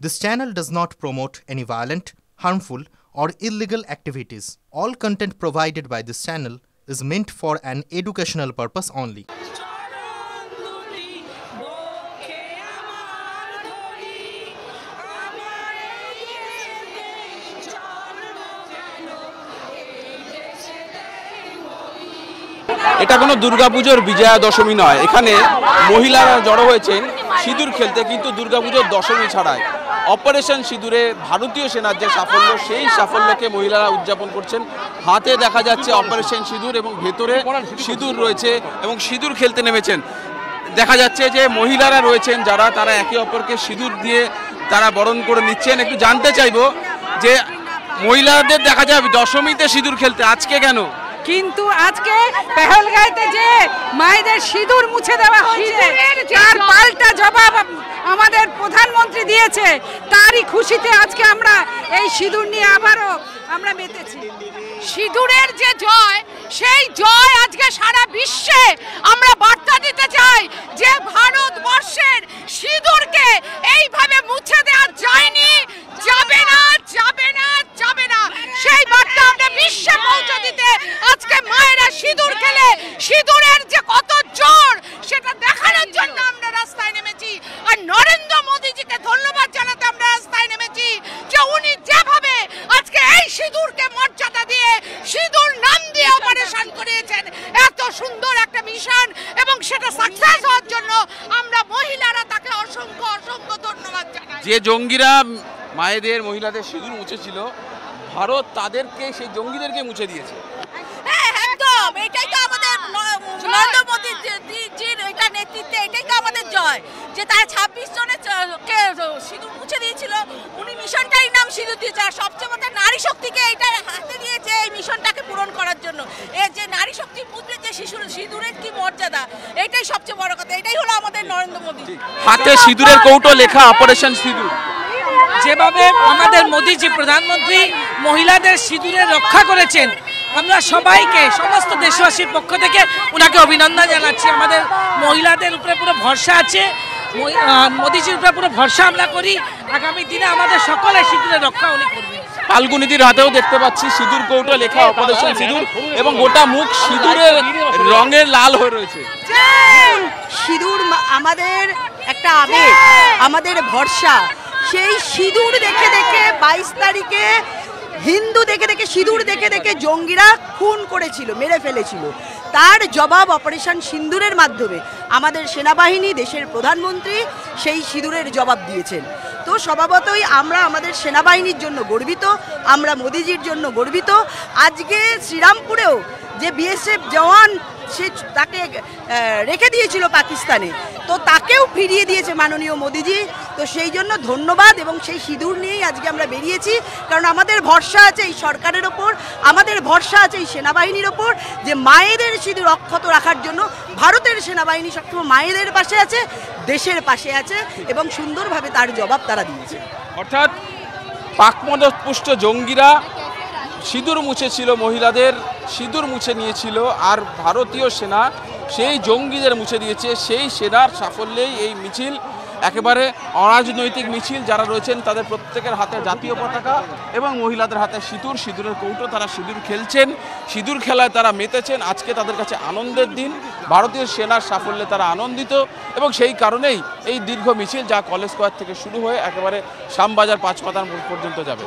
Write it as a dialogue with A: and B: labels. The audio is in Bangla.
A: This channel does not promote any violent, harmful, or illegal activities. All content provided by this channel is meant for an educational purpose only.
B: এটা কোনো দুর্গাপুজোর বিজয়া দশমী নয়। এখানে মহিলারা জড়ো হয়েছেন সিঁদুর খেলতে, কিন্তু দুর্গাপুজোর দশমী ছাড়াই অপারেশন সিঁদুরে ভারতীয় সেনার যে সাফল্য, সেই সাফল্যকে মহিলারা উদযাপন করছেন। হাতে দেখা যাচ্ছে অপারেশন সিঁদুর এবং ভেতরে সিঁদুর রয়েছে এবং সিঁদুর খেলতে নেমেছেন। দেখা যাচ্ছে যে মহিলারা রয়েছেন যারা, তারা একে অপরকে সিঁদুর দিয়ে তারা বরণ করে নিচ্ছেন। একটু জানতে চাইবো যে মহিলাদের দেখা যায় দশমীতে সিঁদুর খেলতে, আজকে কেন?
C: কিন্তু আজকে পেহেলগাঁওতে যে মায়েদের সিঁদুর মুছে দেওয়া হয়েছে, তার পাল্টা জবাব আমাদের প্রধানমন্ত্রী দিয়েছে। তারই খুশিতে আজকে আমরা এই সিঁদুর নিয়ে আবারও আমরা মেতেছি।
D: সিঁদুরের যে জয়, সেই জয় আজকে সারা বিশ্বে আমরা বার্তা দিতে চাই যে ভারতবর্ষের সিঁদুরকে এইভাবে মুছে দেওয়া যায়নি, যাবে না, যাবে না, যাবে না। সেই বার্তা আমরা বিশ্বে পৌঁছে দিতে আজকে মায়েরা সিঁদুর খেলে সিঁদুরের যে কত জোর, সেটা দেখানোর জন্য আমরা রাস্তায় নেমেছি। আর নরেন্দ্র মোদীজিকে ধন্যবাদ জানাতে আমরা রাস্তায় নেমেছি যে উনি যেভাবে আজকে এই সিঁদুরকে মর্যাদা দিয়ে সিঁদুর নাম দিয়ে অপারেশন করিয়েছেন, এত সুন্দর একটা মিশন, এবং সেটা সাকসেস হওয়ার জন্য আমরা মহিলারা তাকে অসংখ্য অসংখ্য ধন্যবাদ জানাই।
B: যে জঙ্গিরা মায়েদের মহিলাদের সিঁদুর মুছেছিল, ভারত তাদেরকে, সেই জঙ্গিদেরকে মুছে দিয়েছে।
D: হ্যাঁ, একদম এটাই তো আমাদের নরেন্দ্র মোদীজির এটা নেতৃত্বে, এটাই তো আমাদের জয় যে তারা 26 জনের সিঁদুর মুছে দিয়েছিল। উনি মিশনটাই নাম সিঁদুর দিয়েছে। আর সবচেয়ে বড় নারী শক্তিকে এটা হাতে দিয়েছে এই মিশনটাকে পূরণ করার জন্য। এই যে নারী শক্তি বুঝবে যে সিঁদুরের কি মর্যাদা, এটাই সবচেয়ে বড় কথা। এটাই হলো আমাদের নরেন্দ্র মোদী।
B: হাতে সিঁদুরের কৌটো লেখা অপারেশন সিঁদুর।
C: যেভাবে আমাদের মোদীজি প্রধানমন্ত্রী মহিলাদের সিঁদুরে রক্ষা করেছেন, আমরা সবাইকে, সমস্ত দেশবাসীর পক্ষ থেকে ওনাকে অভিনন্দন জানাচ্ছি। আমাদের মহিলাদের উপরে পুরো ভরসা আছে, মোদীজির উপরে পুরো ভরসা আমরা করি। আগামী দিনে আমাদের সকলের সিঁদুরে রক্ষা উনি করবেন।
B: ফাল্গুনীদির হাতেও দেখতে পাচ্ছি সিঁদুর কৌটো লেখা অপারেশন সিঁদুর, এবং গোটা মুখ সিঁদুরের রঙের লাল হয়ে রয়েছে।
E: সিঁদুর আমাদের একটা আবেগ, আমাদের ভরসা। সেই সিঁদুর দেখে দেখে 22 তারিখে হিন্দু দেখে দেখে সিঁদুর দেখে দেখে জঙ্গিরা খুন করেছিল, মেরে ফেলেছিল। তার জবাব অপারেশন সিঁদুরের মাধ্যমে আমাদের সেনাবাহিনী, দেশের প্রধানমন্ত্রী সেই সিঁদুরের জবাব দিয়েছেন। তো স্বভাবতই আমরা আমাদের সেনাবাহিনীর জন্য গর্বিত, আমরা মোদিজির জন্য গর্বিত। আজকে শ্রীরামপুরেও যে বিএসএফ জওয়ান, সে তাকে রেখে দিয়েছিল পাকিস্তানে, তো তাকেও ফিরিয়ে দিয়েছে মাননীয় মোদিজি। তো সেই জন্য ধন্যবাদ, এবং সেই সিঁদুর নিয়েই আজকে আমরা বেরিয়েছি। কারণ আমাদের ভরসা আছে এই সরকারের ওপর, আমাদের ভরসা আছে এই সেনাবাহিনীর ওপর, যে মায়েদের সিঁদুর অক্ষত রাখার জন্য ভারতের সেনাবাহিনী সবসময় মায়েদের পাশে আছে, দেশের পাশে আছে, এবং সুন্দরভাবে তার জবাব তারা দিয়েছে।
B: অর্থাৎ পাকমদপুষ্ট জঙ্গিরা সিঁদুর মুছেছিল, মহিলাদের সিঁদুর মুছে নিয়েছিল, আর ভারতীয় সেনা সেই জঙ্গিদের মুছে দিয়েছে। সেই সেনার সাফল্যেই এই মিছিল, একেবারে অরাজনৈতিক মিছিল। যারা রয়েছেন তাদের প্রত্যেকের হাতে জাতীয় পতাকা এবং মহিলাদের হাতে সিঁদুর, সিঁদুরের কৌটো। তারা সিঁদুর খেলছেন, সিঁদুর খেলায় তারা মেতেছেন। আজকে তাদের কাছে আনন্দের দিন, ভারতীয় সেনার সাফল্যে তারা আনন্দিত, এবং সেই কারণেই এই দীর্ঘ মিছিল, যা কলেজ স্কোয়ার থেকে শুরু হয়ে একেবারে শ্যামবাজার 5 মাথার মোড় পর্যন্ত যাবে।